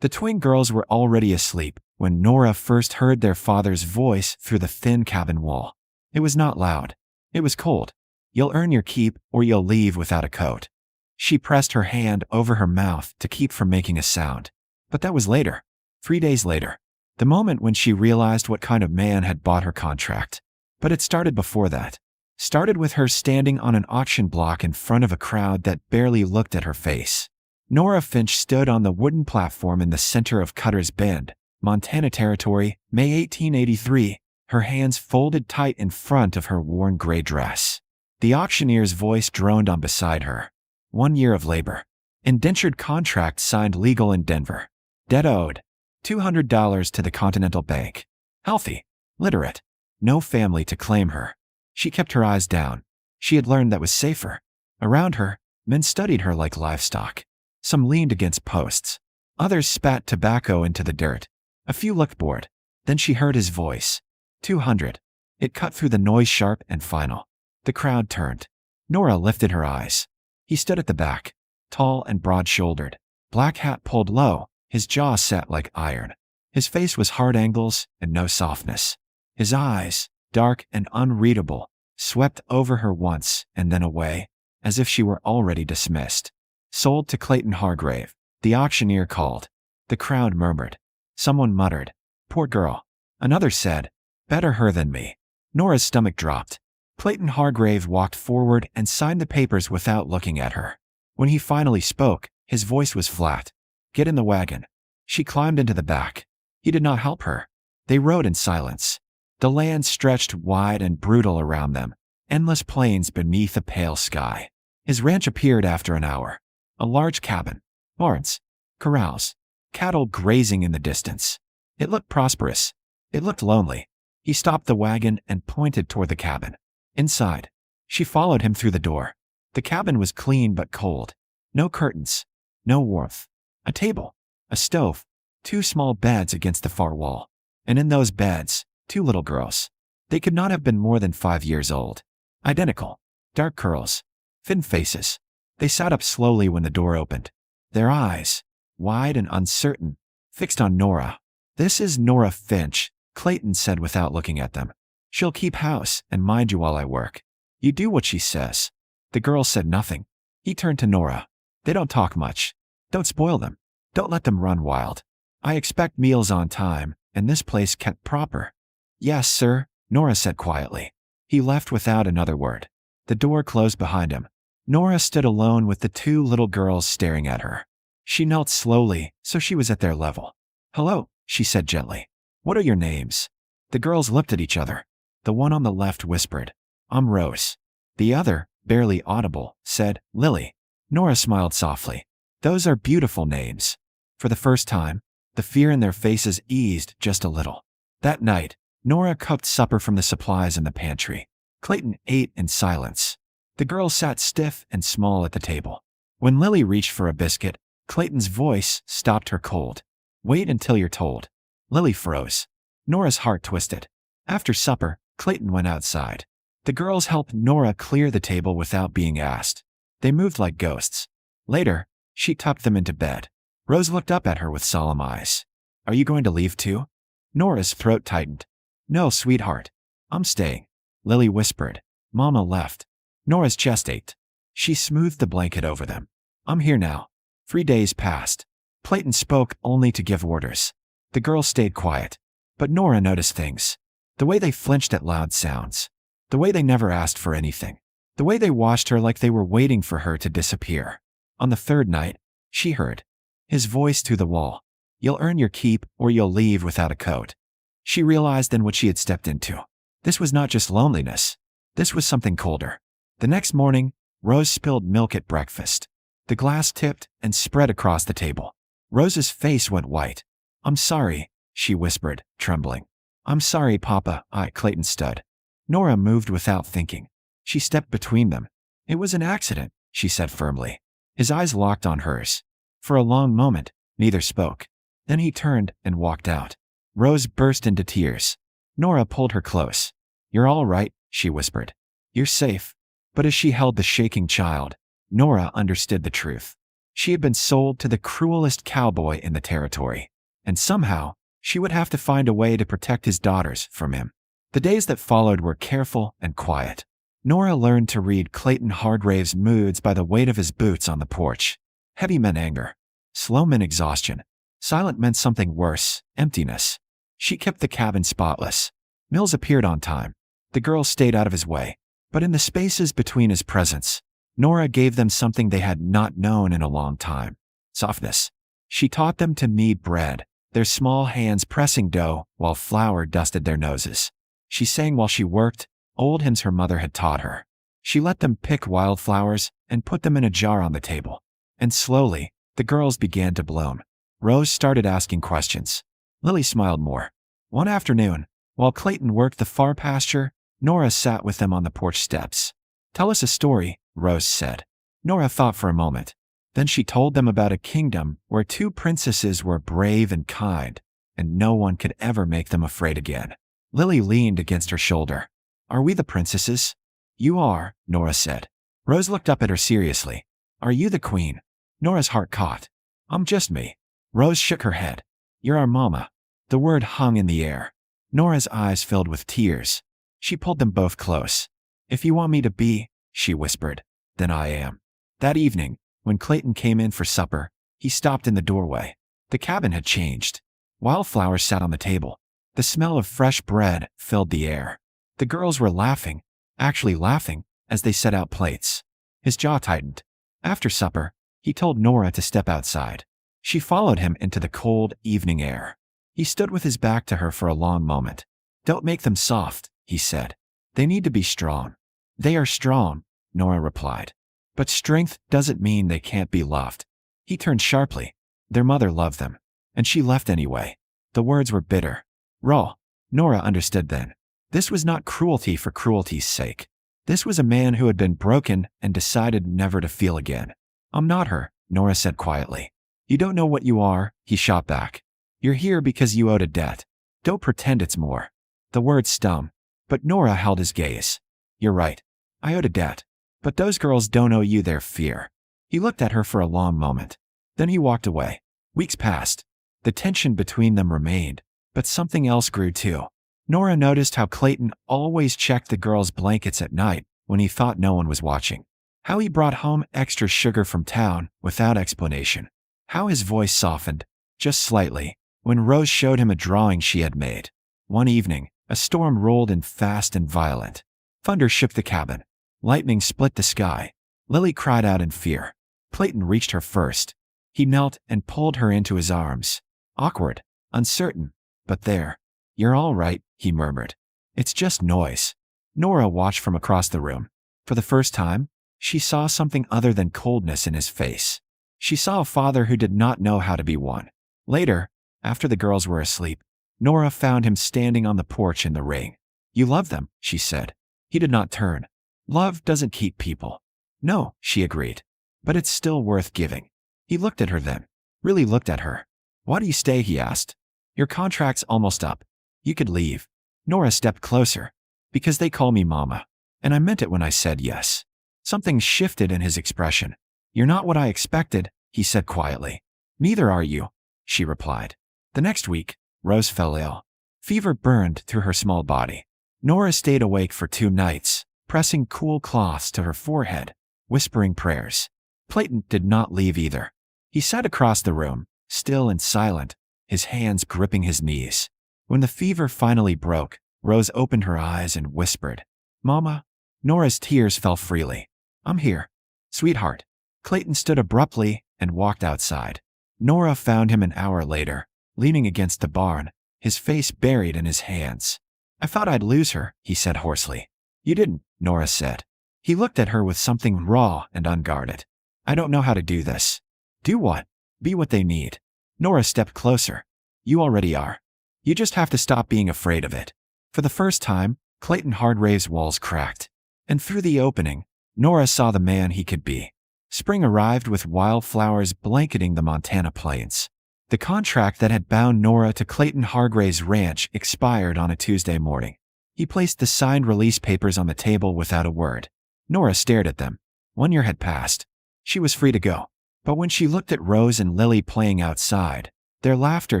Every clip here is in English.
The twin girls were already asleep when Nora first heard their father's voice through the thin cabin wall. It was not loud. It was cold. "You'll earn your keep or you'll leave without a coat." She pressed her hand over her mouth to keep from making a sound. But that was later. 3 days later. The moment when she realized what kind of man had bought her contract. But it started before that. Started with her standing on an auction block in front of a crowd that barely looked at her face. Nora Finch stood on the wooden platform in the center of Cutter's Bend, Montana Territory, May 1883, her hands folded tight in front of her worn gray dress. The auctioneer's voice droned on beside her. 1 year of labor. Indentured contract signed legal in Denver. Debt owed. $200 to the Continental Bank. Healthy. Literate. No family to claim her. She kept her eyes down. She had learned that was safer. Around her, men studied her like livestock. Some leaned against posts. Others spat tobacco into the dirt. A few looked bored. Then she heard his voice. 200. It cut through the noise sharp and final. The crowd turned. Nora lifted her eyes. He stood at the back, tall and broad-shouldered. Black hat pulled low, his jaw set like iron. His face was hard angles and no softness. His eyes, dark and unreadable, swept over her once and then away, as if she were already dismissed. "Sold to Clayton Hargrave," the auctioneer called. The crowd murmured. Someone muttered, "Poor girl." Another said, "Better her than me." Nora's stomach dropped. Clayton Hargrave walked forward and signed the papers without looking at her. When he finally spoke, his voice was flat. "Get in the wagon." She climbed into the back. He did not help her. They rode in silence. The land stretched wide and brutal around them, endless plains beneath a pale sky. His ranch appeared after an hour. A large cabin, barns, corrals, cattle grazing in the distance. It looked prosperous. It looked lonely. He stopped the wagon and pointed toward the cabin. Inside. She followed him through the door. The cabin was clean but cold. No curtains. No warmth. A table. A stove. 2 small beds against the far wall. And in those beds, 2 little girls. They could not have been more than 5 years old. Identical. Dark curls. Thin faces. They sat up slowly when the door opened. Their eyes, wide and uncertain, fixed on Nora. "This is Nora Finch," Clayton said without looking at them. "She'll keep house and mind you while I work. You do what she says." The girls said nothing. He turned to Nora. "They don't talk much. Don't spoil them. Don't let them run wild. I expect meals on time, and this place kept proper." "Yes, sir," Nora said quietly. He left without another word. The door closed behind him. Nora stood alone with the 2 little girls staring at her. She knelt slowly, so she was at their level. "Hello," she said gently. "What are your names?" The girls looked at each other. The one on the left whispered, "I'm Rose." The other, barely audible, said, "Lily." Nora smiled softly. "Those are beautiful names." For the first time, the fear in their faces eased just a little. That night, Nora cooked supper from the supplies in the pantry. Clayton ate in silence. The girls sat stiff and small at the table. When Lily reached for a biscuit, Clayton's voice stopped her cold. "Wait until you're told." Lily froze. Nora's heart twisted. After supper, Clayton went outside. The girls helped Nora clear the table without being asked. They moved like ghosts. Later, she tucked them into bed. Rose looked up at her with solemn eyes. "Are you going to leave too?" Nora's throat tightened. "No, sweetheart. I'm staying." Lily whispered. "Mama left." Nora's chest ached. She smoothed the blanket over them. "I'm here now." 3 days passed. Clayton spoke only to give orders. The girls stayed quiet. But Nora noticed things. The way they flinched at loud sounds. The way they never asked for anything. The way they watched her like they were waiting for her to disappear. On the 3rd night, she heard his voice through the wall. "You'll earn your keep or you'll leave without a coat." She realized then what she had stepped into. This was not just loneliness. This was something colder. The next morning, Rose spilled milk at breakfast. The glass tipped and spread across the table. Rose's face went white. "I'm sorry," she whispered, trembling. "I'm sorry, Papa," Clayton stood. Nora moved without thinking. She stepped between them. "It was an accident," she said firmly. His eyes locked on hers. For a long moment, neither spoke. Then he turned and walked out. Rose burst into tears. Nora pulled her close. "You're all right," she whispered. "You're safe." But as she held the shaking child, Nora understood the truth. She had been sold to the cruelest cowboy in the territory, and somehow, she would have to find a way to protect his daughters from him. The days that followed were careful and quiet. Nora learned to read Clayton Hargrave's moods by the weight of his boots on the porch. Heavy meant anger. Slow meant exhaustion. Silent meant something worse, emptiness. She kept the cabin spotless. Mills appeared on time. The girls stayed out of his way. But in the spaces between his presence, Nora gave them something they had not known in a long time. Softness. She taught them to knead bread, their small hands pressing dough while flour dusted their noses. She sang while she worked, old hymns her mother had taught her. She let them pick wildflowers and put them in a jar on the table. And slowly, the girls began to bloom. Rose started asking questions. Lily smiled more. One afternoon, while Clayton worked the far pasture, Nora sat with them on the porch steps. "Tell us a story," Rose said. Nora thought for a moment. Then she told them about a kingdom where two princesses were brave and kind, and no one could ever make them afraid again. Lily leaned against her shoulder. "Are we the princesses?" "You are," Nora said. Rose looked up at her seriously. "Are you the queen?" Nora's heart caught. "I'm just me." Rose shook her head. "You're our mama." The word hung in the air. Nora's eyes filled with tears. She pulled them both close. "If you want me to be," she whispered, "then I am." That evening, when Clayton came in for supper, he stopped in the doorway. The cabin had changed. Wildflowers sat on the table. The smell of fresh bread filled the air. The girls were laughing, actually laughing, as they set out plates. His jaw tightened. After supper, he told Nora to step outside. She followed him into the cold evening air. He stood with his back to her for a long moment. "Don't make them soft," he said. "They need to be strong." "They are strong," Nora replied. "But strength doesn't mean they can't be loved." He turned sharply. Their mother loved them. And she left anyway. The words were bitter. Raw. Nora understood then. This was not cruelty for cruelty's sake. This was a man who had been broken and decided never to feel again. "I'm not her," Nora said quietly. "You don't know what you are," he shot back. "You're here because you owed a debt. Don't pretend it's more." The words stung. But Nora held his gaze. "You're right. I owed a debt. But those girls don't owe you their fear." He looked at her for a long moment. Then he walked away. Weeks passed. The tension between them remained, but something else grew too. Nora noticed how Clayton always checked the girls' blankets at night when he thought no one was watching. How he brought home extra sugar from town without explanation. How his voice softened, just slightly, when Rose showed him a drawing she had made. One evening, a storm rolled in fast and violent. Thunder shook the cabin. Lightning split the sky. Lily cried out in fear. Clayton reached her first. He knelt and pulled her into his arms. Awkward, uncertain, but there. "You're all right," he murmured. "It's just noise." Nora watched from across the room. For the first time, she saw something other than coldness in his face. She saw a father who did not know how to be one. Later, after the girls were asleep, Nora found him standing on the porch in the rain. "You love them," she said. He did not turn. "Love doesn't keep people." "No," she agreed. "But it's still worth giving." He looked at her then. Really looked at her. "Why do you stay?" he asked. "Your contract's almost up. You could leave." Nora stepped closer. "Because they call me Mama. And I meant it when I said yes." Something shifted in his expression. "You're not what I expected," he said quietly. "Neither are you," she replied. The next week, Rose fell ill. Fever burned through her small body. Nora stayed awake for 2 nights, pressing cool cloths to her forehead, whispering prayers. Clayton did not leave either. He sat across the room, still and silent, his hands gripping his knees. When the fever finally broke, Rose opened her eyes and whispered, "Mama?" Nora's tears fell freely. "I'm here." "Sweetheart." Clayton stood abruptly and walked outside. Nora found him an hour later, leaning against the barn, his face buried in his hands. "I thought I'd lose her," he said hoarsely. "You didn't," Nora said. He looked at her with something raw and unguarded. "I don't know how to do this." "Do what?" "Be what they need." Nora stepped closer. "You already are. You just have to stop being afraid of it." For the first time, Clayton Hargrave's walls cracked. And through the opening, Nora saw the man he could be. Spring arrived with wildflowers blanketing the Montana plains. The contract that had bound Nora to Clayton Hargrave's ranch expired on a Tuesday morning. He placed the signed release papers on the table without a word. Nora stared at them. 1 year had passed. She was free to go. But when she looked at Rose and Lily playing outside, their laughter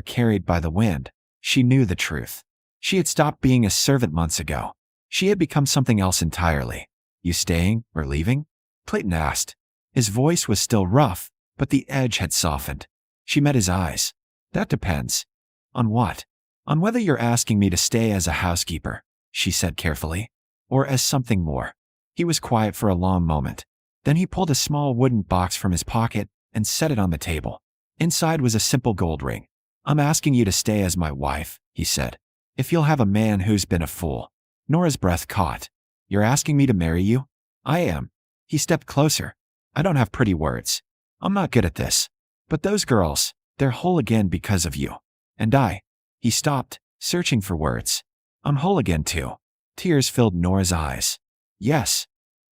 carried by the wind, she knew the truth. She had stopped being a servant months ago. She had become something else entirely. You staying or leaving? Clayton asked. His voice was still rough, but the edge had softened. She met his eyes. That depends. On what? On whether you're asking me to stay as a housekeeper, she said carefully, or as something more. He was quiet for a long moment. Then he pulled a small wooden box from his pocket and set it on the table. Inside was a simple gold ring. I'm asking you to stay as my wife, he said. If you'll have a man who's been a fool. Nora's breath caught. You're asking me to marry you? I am. He stepped closer. I don't have pretty words. I'm not good at this. But those girls, they're whole again because of you. And I. He stopped, searching for words. I'm whole again too. Tears filled Nora's eyes. Yes.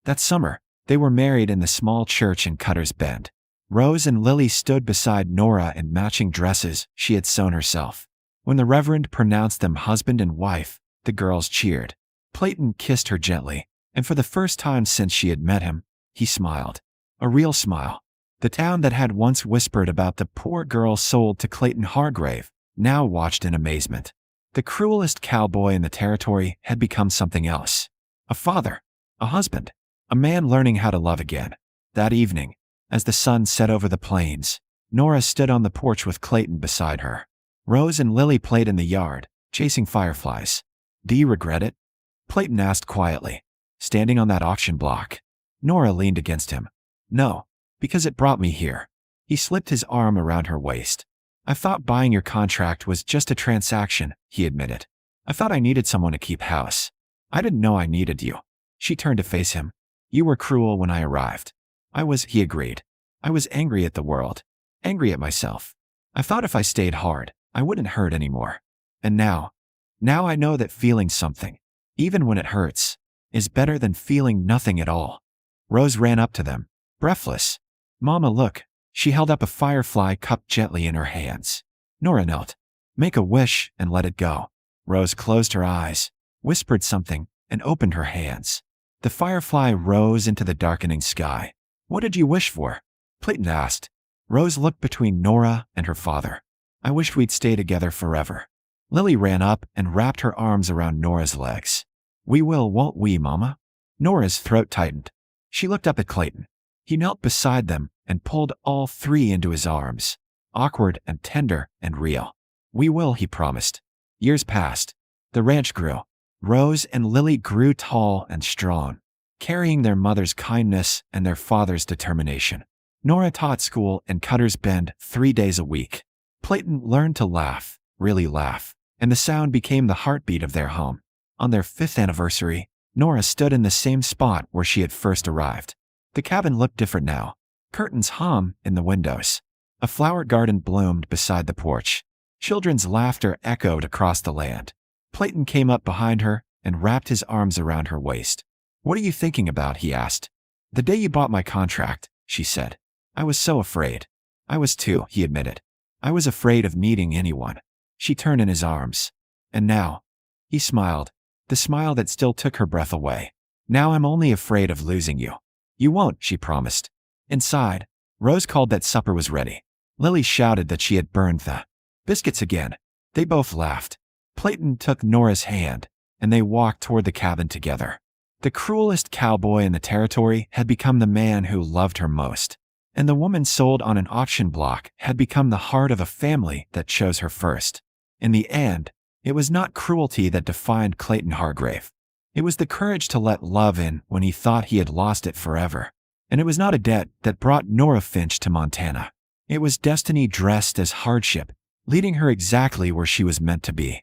That summer, they were married in the small church in Cutter's Bend. Rose and Lily stood beside Nora in matching dresses she had sewn herself. When the Reverend pronounced them husband and wife, the girls cheered. Clayton kissed her gently, and for the first time since she had met him, he smiled. A real smile. The town that had once whispered about the poor girl sold to Clayton Hargrave now watched in amazement. The cruelest cowboy in the territory had become something else. A father, a husband, a man learning how to love again. That evening, as the sun set over the plains, Nora stood on the porch with Clayton beside her. Rose and Lily played in the yard, chasing fireflies. Do you regret it? Clayton asked quietly, standing on that auction block. Nora leaned against him. No, because it brought me here. He slipped his arm around her waist. I thought buying your contract was just a transaction, he admitted. I thought I needed someone to keep house. I didn't know I needed you. She turned to face him. You were cruel when I arrived. He agreed. I was angry at the world, angry at myself. I thought if I stayed hard, I wouldn't hurt anymore. And now I know that feeling something, even when it hurts, is better than feeling nothing at all. Rose ran up to them, breathless. Mama, look. She held up a firefly cup gently in her hands. Nora knelt. Make a wish and let it go. Rose closed her eyes, whispered something, and opened her hands. The firefly rose into the darkening sky. What did you wish for? Clayton asked. Rose looked between Nora and her father. I wished we'd stay together forever. Lily ran up and wrapped her arms around Nora's legs. We will, won't we, Mama? Nora's throat tightened. She looked up at Clayton. He knelt beside them and pulled all three into his arms, awkward and tender and real. We will, he promised. Years passed. The ranch grew. Rose and Lily grew tall and strong, carrying their mother's kindness and their father's determination. Nora taught school in Cutter's Bend 3 days a week. Clayton learned to laugh, really laugh, and the sound became the heartbeat of their home. On their 5th anniversary, Nora stood in the same spot where she had first arrived. The cabin looked different now. Curtains hung in the windows. A flower garden bloomed beside the porch. Children's laughter echoed across the land. Clayton came up behind her and wrapped his arms around her waist. What are you thinking about? He asked. The day you bought my contract, she said. I was so afraid. I was too, he admitted. I was afraid of meeting anyone. She turned in his arms. And now? He smiled, the smile that still took her breath away. Now I'm only afraid of losing you. You won't, she promised. Inside, Rose called that supper was ready. Lily shouted that she had burned the biscuits again. They both laughed. Clayton took Nora's hand, and they walked toward the cabin together. The cruelest cowboy in the territory had become the man who loved her most, and the woman sold on an auction block had become the heart of a family that chose her first. In the end, it was not cruelty that defined Clayton Hargrave. It was the courage to let love in when he thought he had lost it forever. And it was not a debt that brought Nora Finch to Montana. It was destiny dressed as hardship, leading her exactly where she was meant to be.